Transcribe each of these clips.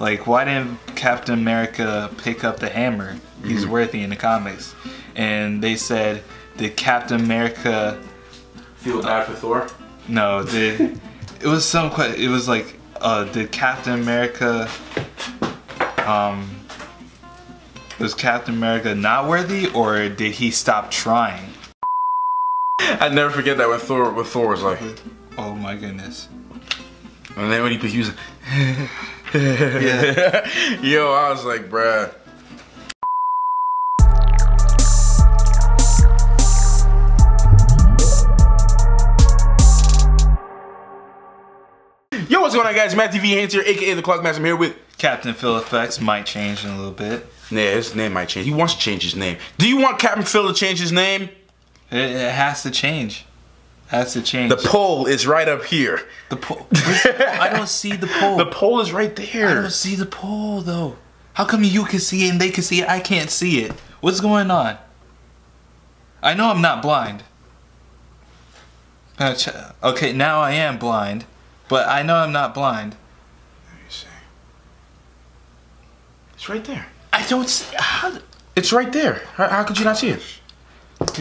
like, why didn't Captain America pick up the hammer? He's worthy in the comics. And they said, did Captain America feel bad for Thor? No, it was some. It was like, did Captain America, was Captain America not worthy, or did he stop trying? I'd never forget that when Thor was like, oh my goodness. And then when he was Yeah. yo, I was like, bruh. Yo, what's going on, guys? Matt TV Haynes here, aka the Clockmaster. I'm here with Captain Phil effects might change in a little bit. Yeah, his name might change. He wants to change his name. Do you want Captain Phil to change his name? It has to change. Has to change. The poll is right up here. The poll. I don't see the poll. The poll is right there. I don't see the poll though. How come you can see it and they can see it? I can't see it. What's going on? I know I'm not blind. Okay, now I am blind, but I know I'm not blind. Let me see. It's right there. I don't see. How? It's right there. How could you not see it?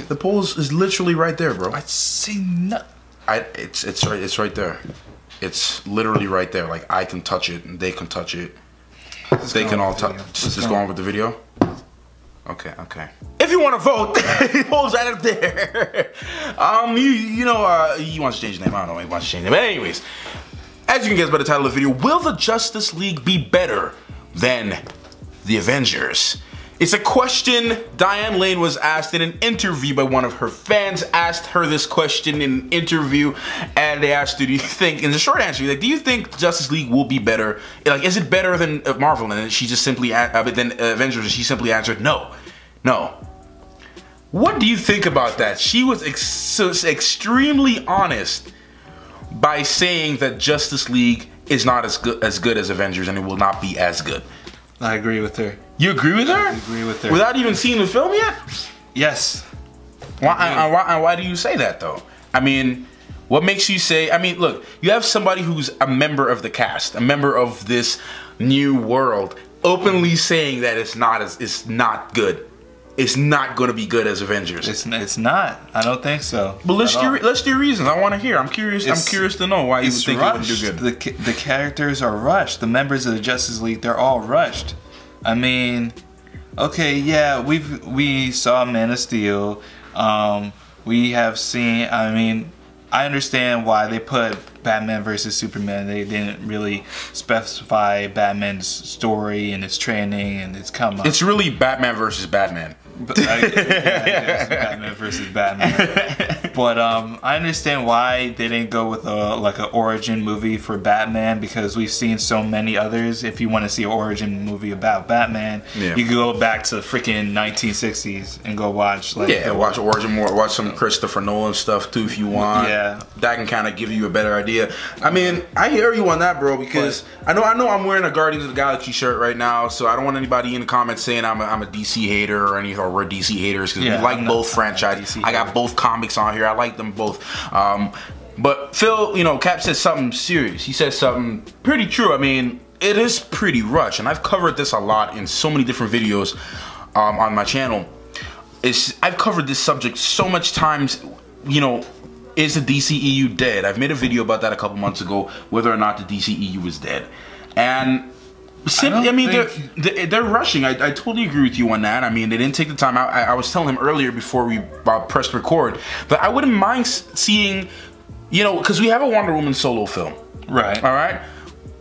The poll is literally right there, bro. I see nothing. It's right there. It's literally right there. Like, I can touch it and they can touch it. They can all touch. Just go on with the video. Okay. If you want to vote, the poll's right up there. He wants to change his name. I don't know why he wants to change it. But anyways, as you can guess by the title of the video, will the Justice League be better than the Avengers? It's a question Diane Lane was asked in an interview by one of her fans. Asked her this question in an interview, and they asked her, do you think, and the short answer, like, do you think Justice League will be better? Like, is it better than Marvel? And she just simply, then Avengers, and she simply answered, no. What do you think about that? She was extremely honest by saying that Justice League is not as good as Avengers, and it will not be as good. I agree with her. You agree with her? I agree with her. Without even seeing the film yet? Yes. Why do you say that, though? I mean, what makes you say... I mean, look, you have somebody who's a member of the cast, a member of this new world, openly saying that it's not good. It's not going to be good as Avengers. It's not. I don't think so. But let's do reasons. I want to hear. I'm curious to know why you would think it wouldn't do good. The characters are rushed. The members of the Justice League, they're all rushed. I mean, okay, yeah, we saw Man of Steel. We have seen. I mean, I understand why they put Batman versus Superman. They didn't really specify Batman's story and his training and his come up. It's really Batman versus Batman. Batman versus Batman. But I understand why they didn't go with an origin movie for Batman, because we've seen so many others. If you want to see an origin movie about Batman, you can go back to freaking 1960s and go watch watch origin more, watch some Christopher Nolan stuff too if you want. Yeah, that can kind of give you a better idea. I mean, I hear you on that, bro, because I know I'm wearing a Guardians of the Galaxy shirt right now, so I don't want anybody in the comments saying I'm a DC hater or anything, or we're DC haters, because we like both franchises. I got both comics on here. I like them both. But Phil, Cap said something serious. He said something pretty true. I mean, it is pretty rushed, and I've covered this a lot in so many different videos on my channel. I've covered this subject so much times. Is the DCEU dead? I've made a video about that a couple months ago, whether or not the DCEU is dead. And simply, I mean, they're rushing. I totally agree with you on that. I mean, they didn't take the time out. I was telling him earlier before we pressed record that I wouldn't mind seeing, because we have a Wonder Woman solo film. Right. All right?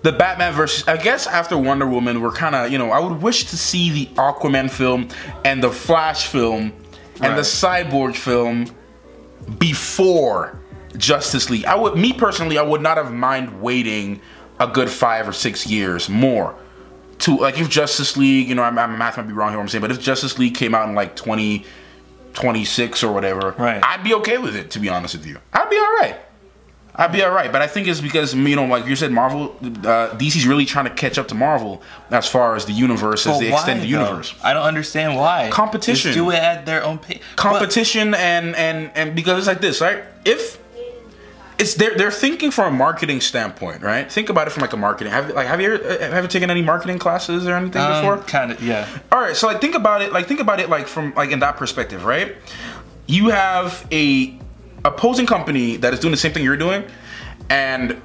The Batman versus, I guess after Wonder Woman, we're kind of, I would wish to see the Aquaman film and the Flash film and the Cyborg film before Justice League. Me personally, I would not have mind waiting a good 5 or 6 years more to, like, if Justice League, my math might be wrong here what I'm saying, but if Justice League came out in like 2026 or whatever, I'd be okay with it, to be honest with you. I'd be alright. But I think it's because, like you said, Marvel, DC's really trying to catch up to Marvel as far as the universe, as they extend the universe. I don't understand why. Competition. Just do it at their own pace. Competition, and because it's like this, right? If it's they're thinking from a marketing standpoint, right? Think about it from like a marketing. Have you ever taken any marketing classes or anything before? Kind of, yeah. All right, so like think about it like from like in that perspective, right? You have a opposing company that is doing the same thing you're doing, and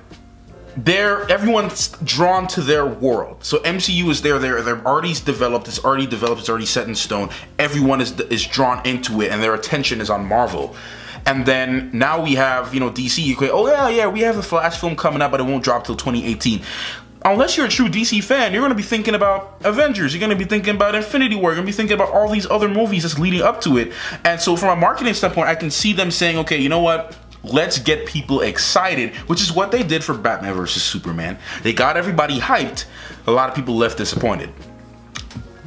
everyone's drawn to their world. So MCU is they're already developed, it's already set in stone. Everyone is drawn into it, and their attention is on Marvel. And then now we have, you know, DC. You go, oh yeah, we have the Flash film coming out, but it won't drop till 2018. Unless you're a true DC fan, you're going to be thinking about Avengers. You're going to be thinking about Infinity War. You're going to be thinking about all these other movies that's leading up to it. And so from a marketing standpoint, I can see them saying, okay, you know what? Let's get people excited, which is what they did for Batman vs. Superman. They got everybody hyped. A lot of people left disappointed.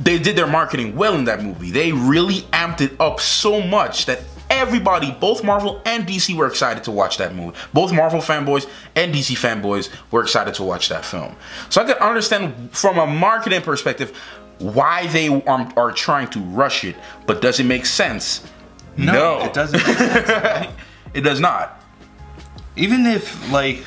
They did their marketing well in that movie. They really amped it up so much that everybody, both Marvel and DC, were excited to watch that movie. Both Marvel fanboys and DC fanboys were excited to watch that film. So I can understand from a marketing perspective why they are trying to rush it, but does it make sense? No. It doesn't make sense, right? It does not. Even if, like,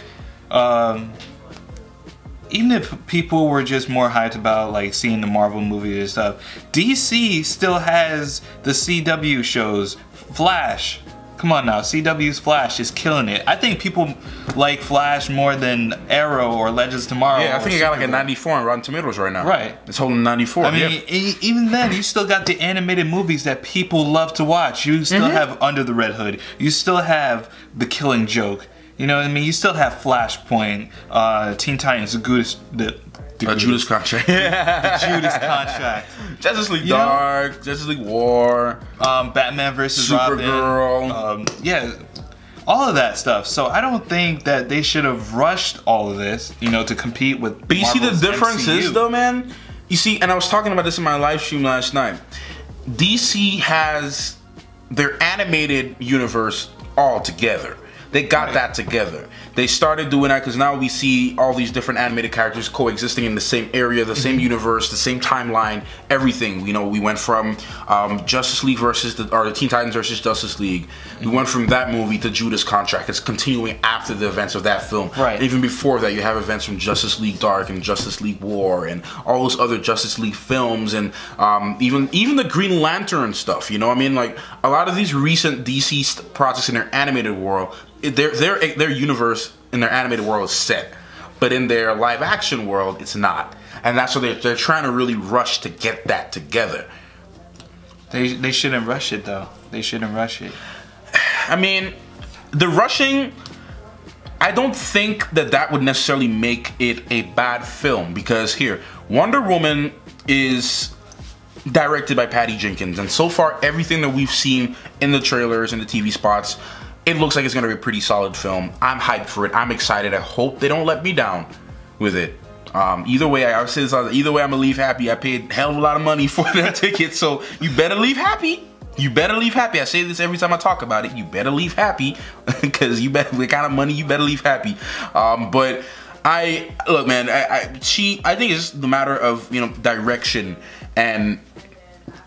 even if people were just more hyped about, like, seeing the Marvel movies and stuff, DC still has the CW shows. Flash, come on now, CW's Flash is killing it. I think people like Flash more than Arrow or Legends of Tomorrow. Yeah, I think it got like a 94 on Rotten Tomatoes right now. Right. It's holding 94. I mean, even then, you still got the animated movies that people love to watch. You still have Under the Red Hood. You still have The Killing Joke. You know what I mean? You still have Flashpoint, Teen Titans, Judas Contract. The Judas Contract. Justice League Dark, Justice League War, Batman vs. Supergirl. Robin. Yeah, all of that stuff. So I don't think that they should have rushed all of this, you know, to compete with. But you Marvel's see the difference MCU. is though, man. You see, and I was talking about this in my live stream last night. DC has their animated universe all together. They got that together. They started doing that because now we see all these different animated characters coexisting in the same area, the same universe, the same timeline, everything. You know, we went from Justice League the Teen Titans versus Justice League. We went from that movie to Judas Contract. It's continuing after the events of that film. Right. Even before that, you have events from Justice League Dark and Justice League War and all those other Justice League films and even the Green Lantern stuff. You know, I mean, like a lot of these recent DC projects in their animated world. Their universe in their animated world is set, but in their live action world, it's not, and that's what they're trying to really rush to get that together. They shouldn't rush it though. They shouldn't rush it. I mean, the rushing. I don't think that would necessarily make it a bad film because here, Wonder Woman is directed by Patty Jenkins, and so far everything that we've seen in the trailers and the TV spots. It looks like it's going to be a pretty solid film. I'm hyped for it. I'm excited. I hope they don't let me down with it. Either way, I say this, either way, I'm going to leave happy. I paid a hell of a lot of money for that ticket, so you better leave happy. You better leave happy. I say this every time I talk about it. You better leave happy because you better, the kind of money, you better leave happy. But look, man, I think it's the matter of, you know, direction and,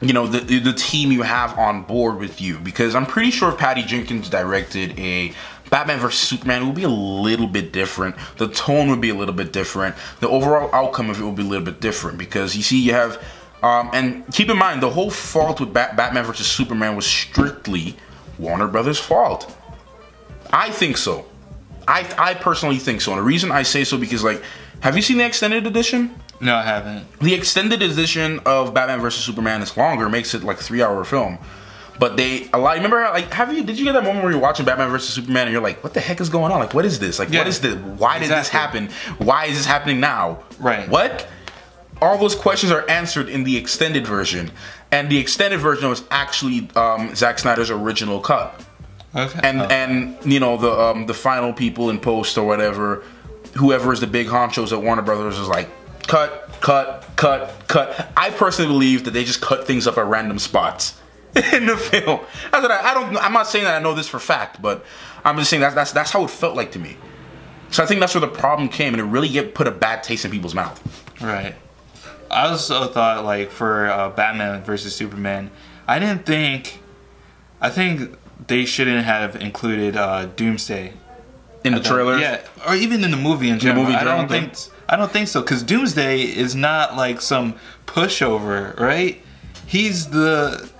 you know, the team you have on board with you, because I'm pretty sure if Patty Jenkins directed a Batman vs. Superman, it would be a little bit different. The tone would be a little bit different. The overall outcome of it would be a little bit different because you see, you have, and keep in mind, the whole fault with Batman vs. Superman was strictly Warner Brothers' fault. I think so. I personally think so, and the reason I say so because, like, have you seen the extended edition? No, I haven't. The extended edition of Batman vs. Superman is longer, makes it like a 3-hour film. But remember how, like, did you get that moment where you're watching Batman vs. Superman and you're like, what the heck is going on? Like, what is this? Like, what is this? Why did this happen? Why is this happening now? Right. What? All those questions are answered in the extended version. And the extended version was actually Zack Snyder's original cut. Okay. And you know, the final people in post or whatever, whoever is the big honchos at Warner Brothers is like, cut. I personally believe that they just cut things up at random spots in the film. I'm not saying that I know this for fact, but I'm just saying that's how it felt like to me. So I think that's where the problem came, and it really put a bad taste in people's mouth. Right. I also thought, like, for Batman versus Superman, I think they shouldn't have included Doomsday. in the trailer. Yeah, or even in the movie in general. I don't think so, because Doomsday is not like some pushover, right? He's the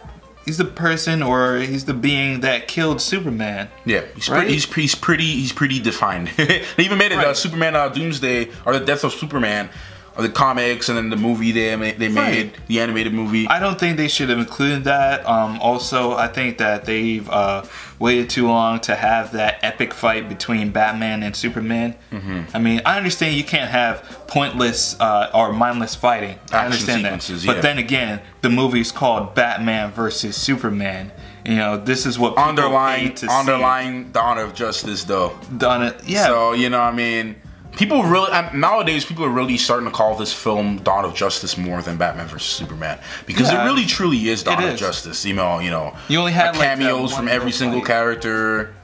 person, or he's the being that killed Superman. Yeah, he's pretty defined. They even made it Superman Doomsday, or the death of Superman, or the comics, and then the movie they made the animated movie. I don't think they should have included that. Also, I think that they've waited too long to have that epic fight between Batman and Superman. I mean, I understand you can't have pointless or mindless fighting. I understand that. Yeah. But then again, the movie's called Batman versus Superman. You know, this is what people underlying Dawn of Justice, though. Yeah. So, you know, I mean, people really nowadays people are really starting to call this film Dawn of Justice more than Batman vs Superman, because it really truly is Dawn of Justice. You know, you only have cameos from every single character.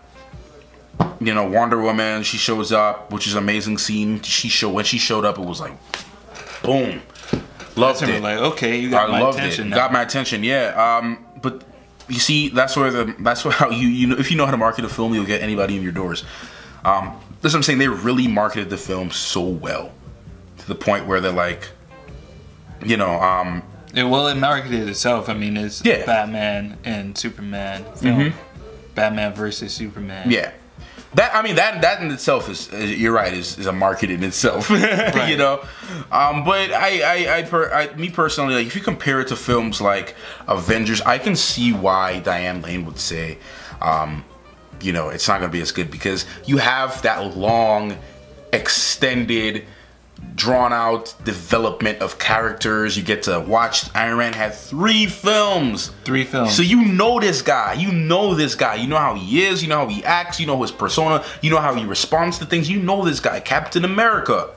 You know, Wonder Woman, she shows up, which is an amazing scene. When she showed up, it was like, boom, loved it. Like, okay, you got my attention. Got my attention, yeah. But you see, that's where how you know, if you know how to market a film, you'll get anybody in your doors. That's what I'm saying. They really marketed the film so well, to the point where they're like, you know, well, it marketed itself. I mean, it's Batman and Superman film. Batman versus Superman. Yeah, that in itself is you're right, is a market in itself. Right. You know, but me personally, like, if you compare it to films like Avengers, I can see why Diane Lane would say, you know, it's not going to be as good, because you have that long, extended, drawn out development of characters. You get to watch. Iron Man had 3 films. 3 films. So you know this guy. You know this guy. You know how he is. You know how he acts. You know his persona. You know how he responds to things. You know this guy. Captain America.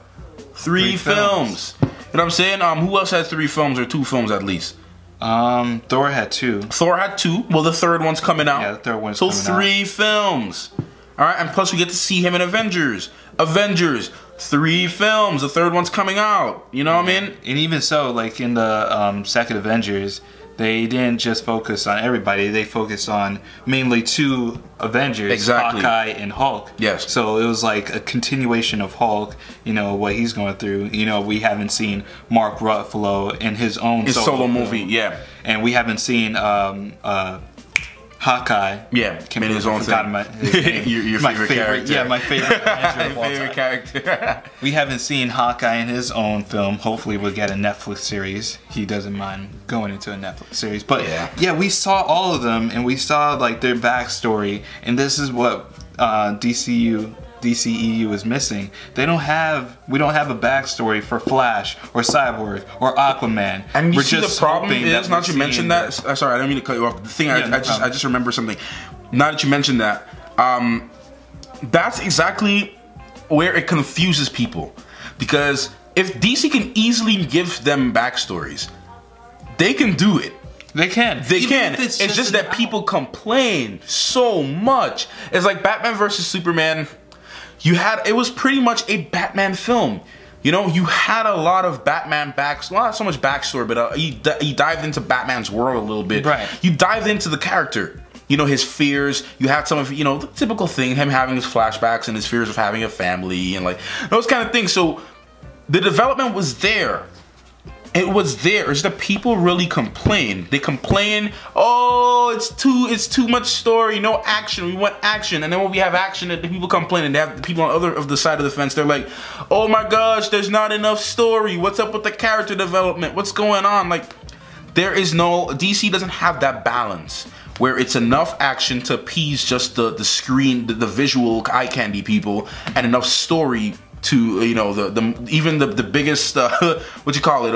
3 films. You know what I'm saying? Who else had 3 films, or 2 films at least? Thor had 2. Thor had 2. Well, the 3rd one's coming out. Yeah, the 3rd one's coming out. So 3 films. All right, and plus we get to see him in Avengers. 3 films. The 3rd one's coming out. You know what I mean? And even so, like in the second Avengers, they didn't just focus on everybody. They focused on mainly 2 Avengers, Hawkeye and Hulk. Yes. So it was like a continuation of Hulk, you know, what he's going through. You know, we haven't seen Mark Ruffalo in his own solo movie, yeah. And we haven't seen Hawkeye. Yeah, in his own thing. Your favorite character. Yeah, my favorite favorite character. We haven't seen Hawkeye in his own film. Hopefully we'll get a Netflix series. He doesn't mind going into a Netflix series. But yeah, we saw all of them, and we saw like their backstory, and this is what DCEU is missing. We don't have a backstory for Flash or Cyborg or Aquaman. And you see, the problem is, not that you mentioned that. Sorry, I don't mean to cut you off. The thing, I just remember something. Now that you mentioned that, that's exactly where it confuses people. Because if DC can easily give them backstories, they can do it. They can. It's just that people complain so much. It's like Batman versus Superman. It was pretty much a Batman film. You know, you had a lot of Batman not so much backstory, but you dived into Batman's world a little bit. Right. You dived into the character. You know, his fears. You had some of, you know, the typical thing, him having his flashbacks and his fears of having a family and like those kind of things. So the development was there. It was there. It's that people really complain. They complain, oh, it's too much story, no action. We want action. And then when we have action, the people complain, and they have the people on the other of the side of the fence. They're like, oh my gosh, there's not enough story. What's up with the character development? What's going on? Like, there is no, DC doesn't have that balance where it's enough action to appease just the screen, the visual eye candy people, and enough story to, you know, even the biggest what you call it,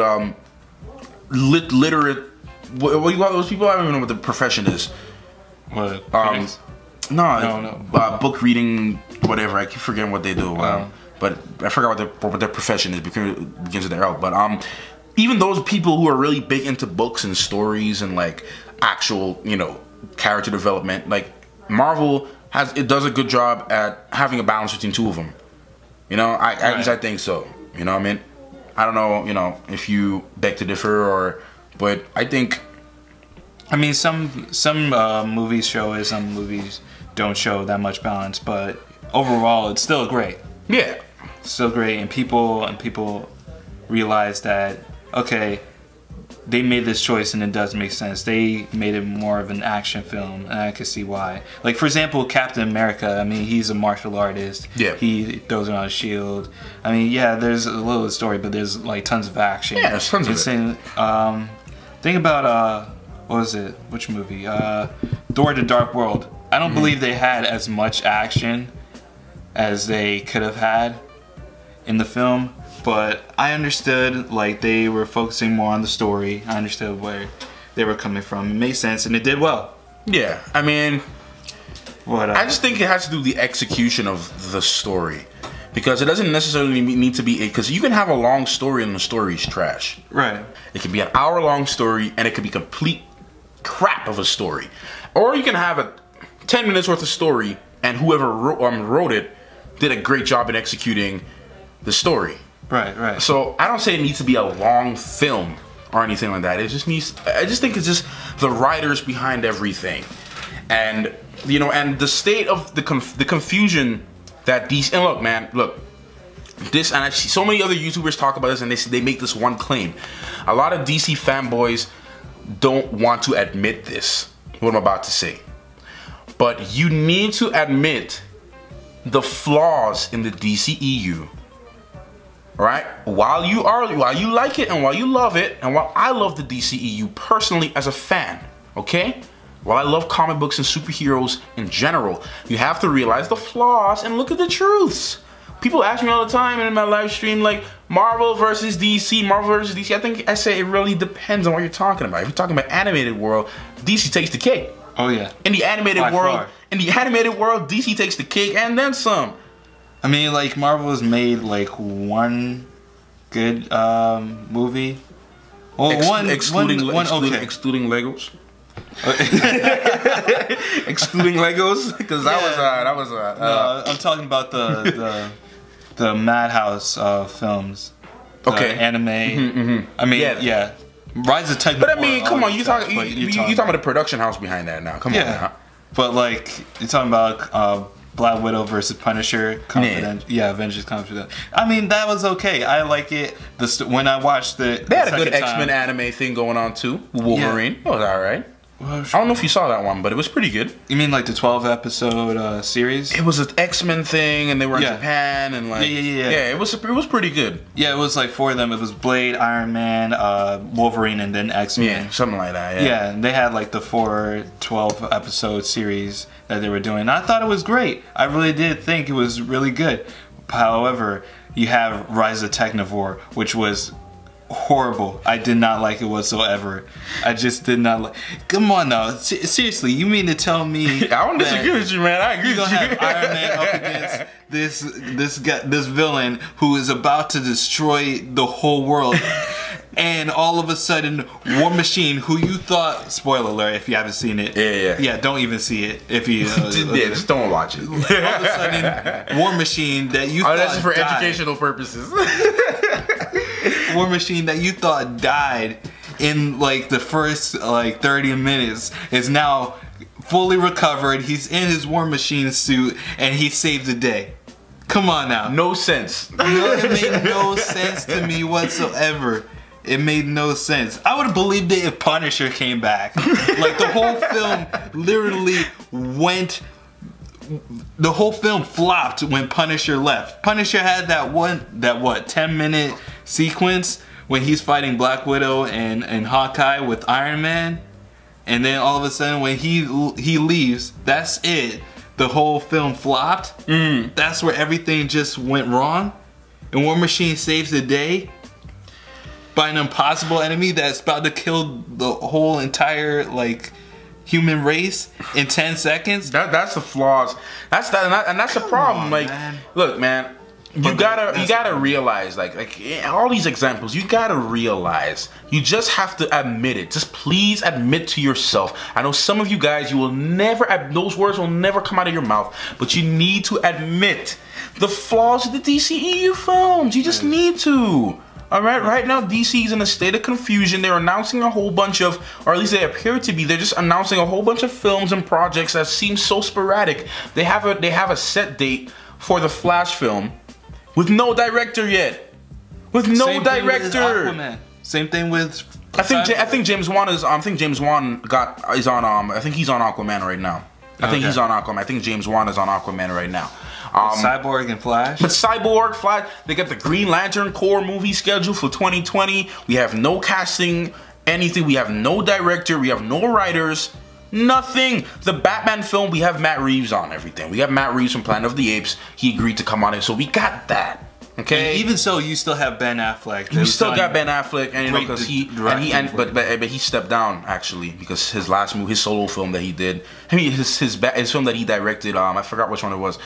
literate, what you call those people? I don't even know what the profession is. What? No. Book reading, whatever. I keep forgetting what they do. But I forgot what their profession is. Begins with their L. But even those people who are really big into books and stories and like actual, you know, character development, like Marvel does a good job at having a balance between 2 of them. You know, at least I think so. You know what I mean? I don't know, you know, if you beg to differ but I think, I mean, some movies show it, some movies don't show that much balance, but overall, it's still great. Yeah, it's still great, and people realize that okay, they made this choice and it does make sense. They made it more of an action film, and I can see why. Like for example, Captain America. I mean, he's a martial artist. Yeah. He throws around a shield. I mean, yeah, there's a little story, but there's like tons of action. Yeah, there's tons of it. Think about what was it? Which movie? Thor: The Dark World. I don't believe they had as much action as they could have had in the film. But I understood, like, they were focusing more on the story. I understood where they were coming from. It made sense, and it did well. Yeah, I mean, I just think it has to do with the execution of the story. Because it doesn't necessarily need to be, because you can have a long story and the story is trash. Right. It can be an hour-long story, and it can be complete crap of a story. Or you can have a 10 minutes worth of story, and whoever wrote it did a great job in executing the story. Right, right. So I don't say it needs to be a long film or anything like that. It just needs. I just think it's just the writers behind everything, and you know, and the state of the confusion that these. And look, man, look. This, and I see so many other YouTubers talk about this, and they make this one claim. A lot of DC fanboys don't want to admit this. What I'm about to say, but you need to admit the flaws in the DCEU. Right? While you like it and while you love it, and while I love the DCEU personally as a fan, okay? While I love comic books and superheroes in general, you have to realize the flaws and look at the truths. People ask me all the time in my live stream, like, Marvel versus DC, Marvel versus DC. I think I say it really depends on what you're talking about. If you're talking about animated world, DC takes the cake. Oh yeah. In the animated world, DC takes the cake and then some. I mean, like, Marvel has made like one good movie. Well, excluding Legos. Excluding Legos, because that was. No, I'm talking about the Madhouse films. Okay. Anime. I mean, yeah. Rise of Tech. But I mean, come on, you talking about the production house behind that now? Come on. Now. But like, you're talking about Black Widow versus Punisher. Avengers Confidential. I mean, that was okay. I like it. When I watched it, they had a good X-Men anime thing going on too. Wolverine. Yeah. It was alright. I don't know if you saw that one, but it was pretty good. You mean like the 12-episode series? It was an X-Men thing, and they were in Japan, and like it was pretty good. Yeah, it was like 4 of them. It was Blade, Iron Man, Wolverine, and then X-Men. Yeah, something like that. Yeah, and they had like the 4 12-episode series that they were doing. And I thought it was great. I really did think it was really good. However, you have Rise of Technivore, which was horrible. I did not like it whatsoever. I just did not like. Come on now, seriously, you mean to tell me? I don't disagree with you, man. I agree. You're gonna have Iron Man up against this villain who is about to destroy the whole world, and all of a sudden, War Machine, who you thought, spoiler alert if you haven't seen it, yeah, don't even see it if you. Just don't watch it. All of a sudden, War Machine that you thought that's for died. Educational purposes. War Machine that you thought died in like the first like 30 minutes is now fully recovered. He's in his War Machine suit and he saved the day. Come on now. No sense. No, it made no sense to me whatsoever. It made no sense. I would have believed it if Punisher came back. Like the whole film literally went. The whole film flopped when Punisher left. Punisher had that 10-minute sequence when he's fighting Black Widow and Hawkeye with Iron Man, and then all of a sudden when he leaves, that's it. The whole film flopped. That's where everything just went wrong. And War Machine saves the day by an impossible enemy that's about to kill the whole entire like human race in 10 seconds. That's the flaws. That's the problem. On, like, man. Look, man, you gotta realize, like all these examples, you gotta realize, you just have to admit it. Just please admit to yourself. I know some of you guys, you will never, those words will never come out of your mouth, but you need to admit the flaws of the DCEU films. You just need to. All right, right now DC's in a state of confusion. They're announcing a whole bunch of, or at least they appear to be. They're just announcing a whole bunch of films and projects that seem so sporadic. They have a set date for the Flash film, with no director yet. With no Same director. Thing with Aquaman. Same thing with. I think James Wan is. I think James Wan is on. I think he's on Aquaman right now. I think he's on Aquaman. I think James Wan is on Aquaman right now. Cyborg and Flash. But Cyborg, Flash, they got the Green Lantern Corps movie scheduled for 2020. We have no casting, anything. We have no director. We have no writers. Nothing. The Batman film, we have Matt Reeves on everything. We have Matt Reeves from Planet of the Apes. He agreed to come on it, so we got that. Okay. And even so, you still have Ben Affleck. You still got Ben Affleck, and you know, because but he stepped down actually because his last movie, his solo film that he did. I mean, his film that he directed. I forgot which one it was.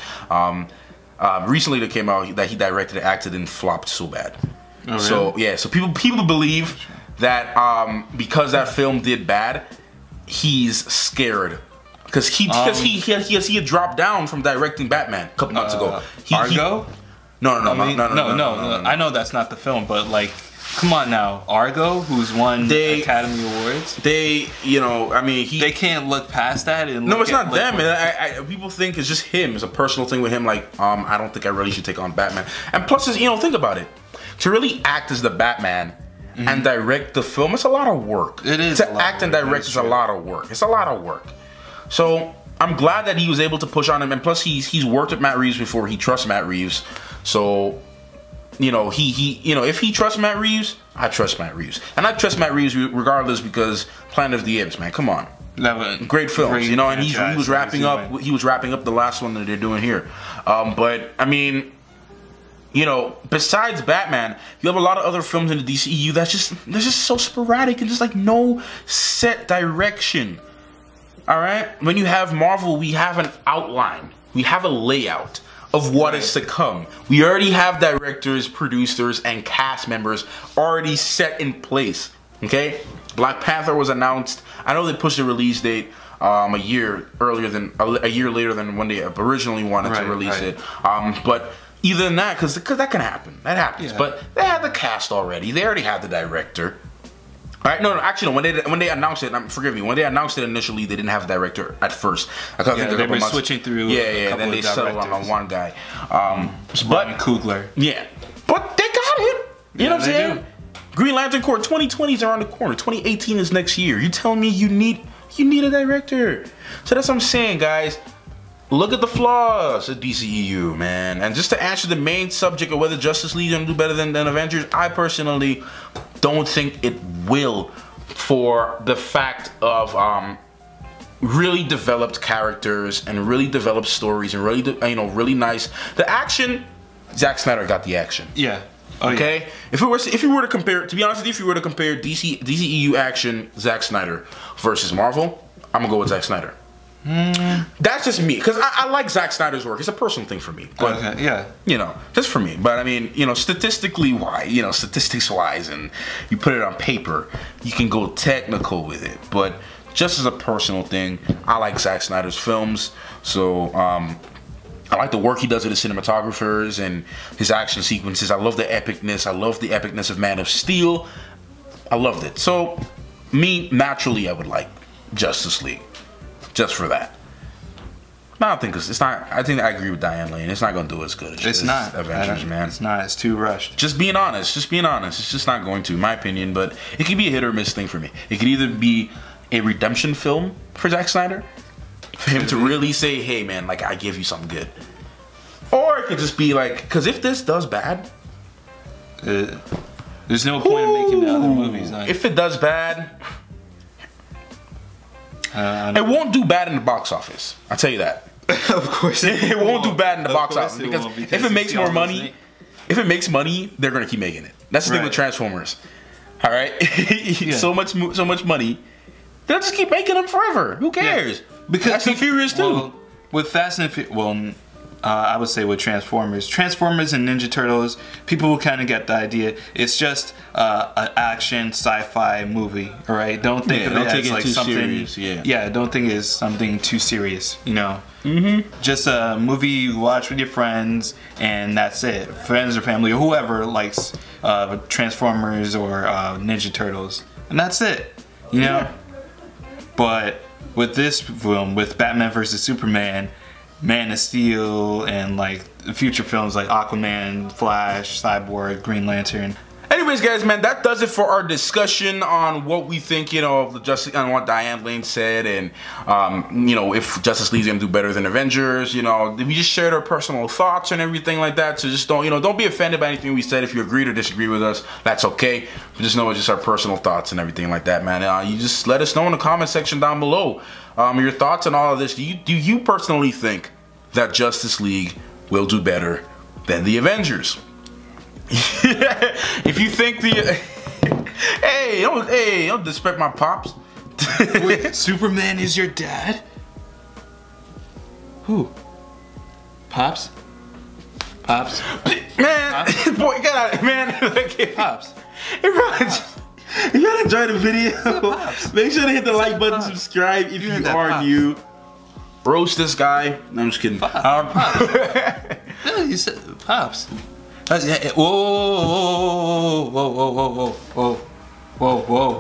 Recently that came out that he directed and acted and flopped so bad. Oh, really? So yeah, so people believe that because that film did bad, he's scared. Because he had dropped down from directing Batman a couple months ago. Argo? No. I know that's not the film, but like, come on now, Argo, who's won Academy Awards. They can't look past that. And no, it's not them. And people think it's just him. It's a personal thing with him. Like, I don't think I really should take on Batman. And plus, think about it. To really act as the Batman and direct the film, it's a lot of work. It is. To act and direct is a lot of work. It's a lot of work. So I'm glad that he was able to push on him. And plus, he's worked with Matt Reeves before. He trusts Matt Reeves. So, if he trusts Matt Reeves, I trust Matt Reeves. And I trust Matt Reeves regardless because Planet of the Apes, man, come on. Great films, and he was wrapping up the last one that they're doing here. But, I mean, besides Batman, you have a lot of other films in the DCEU they're just so sporadic and just like no set direction. All right? When you have Marvel, we have an outline. We have a layout of what is to come. We already have directors, producers, and cast members already set in place. Okay? Black Panther was announced. I know they pushed the release date a year later than when they originally wanted to release it. But either than that, because that can happen. That happens. Yeah. But they had the cast already. They already had the director. All right, no, actually, no. When they announced it, forgive me. When they announced it initially, they didn't have a director at first. They were switching through. Yeah. Then they settled on one guy. But Coogler. Yeah, but they got it. You know what I'm saying? Do. Green Lantern Corps 2020 is around the corner. 2018 is next year. You telling me you need a director? So that's what I'm saying, guys. Look at the flaws of DCEU, man. And just to answer the main subject of whether Justice League is going to do better than Avengers, I personally don't think it will, for the fact of really developed characters and really developed stories and really really nice. The action, Zack Snyder got the action. Yeah. Okay. Yeah. If you were to compare, to be honest with you, if you were to compare DCEU action, Zack Snyder versus Marvel, I'm gonna go with Zack Snyder. That's just me, because I like Zack Snyder's work. It's a personal thing for me. But, just for me. But I mean, statistics wise, and you put it on paper, you can go technical with it. But just as a personal thing, I like Zack Snyder's films. So I like the work he does with the cinematographers and his action sequences. I love the epicness. I love the epicness of Man of Steel. I loved it. So naturally, I would like Justice League. Just for that. I don't think it's not. I think I agree with Diane Lane. It's not going to do as good as Avengers, man. It's not. It's too rushed. Just being honest. It's just not going to, in my opinion. But it could be a hit or miss thing for me. It could either be a redemption film for Zack Snyder, for him to really say, "Hey, man, like I give you something good," or it could just be like, because if this does bad, there's no point in making the other movies. If it does bad. It won't do bad in the box office. I'll tell you that. Of course, it won't do bad in the box office because if it makes more money, they're gonna keep making it. That's the thing with Transformers. All right, so much money, they'll just keep making them forever. Who cares? Because Fast and Furious too. With Fast and Furious, I would say with Transformers. Transformers and Ninja Turtles, people will kind of get the idea. It's just an action sci-fi movie, all right? Don't think of it as like something serious, yeah, don't think it's something too serious, you know? Just a movie you watch with your friends, and that's it. Friends or family or whoever likes Transformers or Ninja Turtles, and that's it, you know? Yeah. But with this film, with Batman vs. Superman, Man of Steel, and like future films like Aquaman, Flash, Cyborg, Green Lantern. Anyways, guys, man, that does it for our discussion on what we think, you know, of the Justice, and what Diane Lane said, and you know, if Justice League's gonna do better than Avengers. You know, we just shared our personal thoughts and everything like that. So just don't, you know, don't be offended by anything we said. If you agreed or disagree with us, that's okay. But just know it's just our personal thoughts and everything like that, man. You just let us know in the comment section down below your thoughts on all of this. Do you personally think that Justice League will do better than the Avengers? If you think the hey, don't disrespect my pops. Wait, Superman is your dad? Who? Pops? Pops? Man, Pops? Boy, get out of here, man. Pops. Hey, Pops. If you enjoyed the video, make sure to hit the like button, subscribe if you are new. Roast this guy. No, I'm just kidding. Pops. No, you said Pops. Whoa.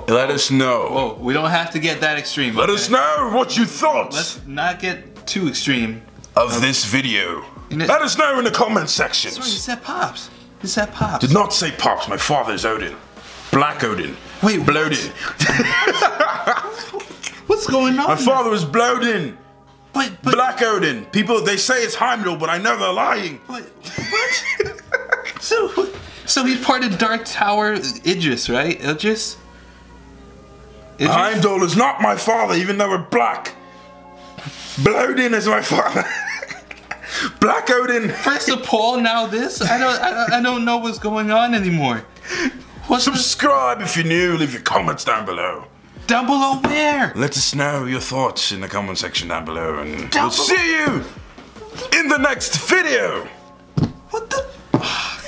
Let us know. Whoa, we don't have to get that extreme. Let us know what you thought. Let's not get too extreme. Of this video. Let us know in the comment sections. Sorry, you said Pops. You said Pops. Did not say Pops. My father's Odin. Black Odin. Wait, Bloated. What's going on? My father was Bloated. But Black Odin. People, they say it's Heimdall, but I know they're lying. What? So he's part of Dark Tower Idris, right? Idris? Heimdall is not my father, even though we're black. Bloated is my father. Black Odin. First of Paul, now this. I don't know what's going on anymore. Subscribe if you're new. Leave your comments down below. Down below where? Let us know your thoughts in the comment section down below, and we'll see you in the next video. What the? Oh,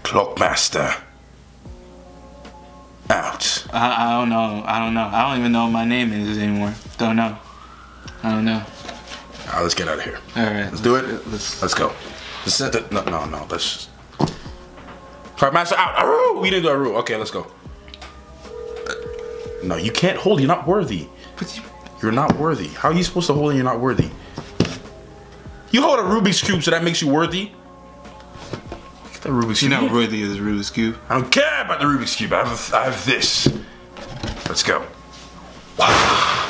Clockmaster. Out. I don't know. I don't even know what my name is anymore. Don't know. I don't know. Alright, let's get out of here. Alright. Let's do it. Let's go. No. Let's just... Clockmaster out. Aroo! We didn't do Aroo. Okay, let's go. No, you can't hold. You're not worthy. You're not worthy. How are you supposed to hold and you're not worthy? You hold a Rubik's Cube, so that makes you worthy? Get that Rubik's Cube. You're not worthy of the Rubik's Cube. I don't care about the Rubik's Cube. I have this. Let's go. Wow.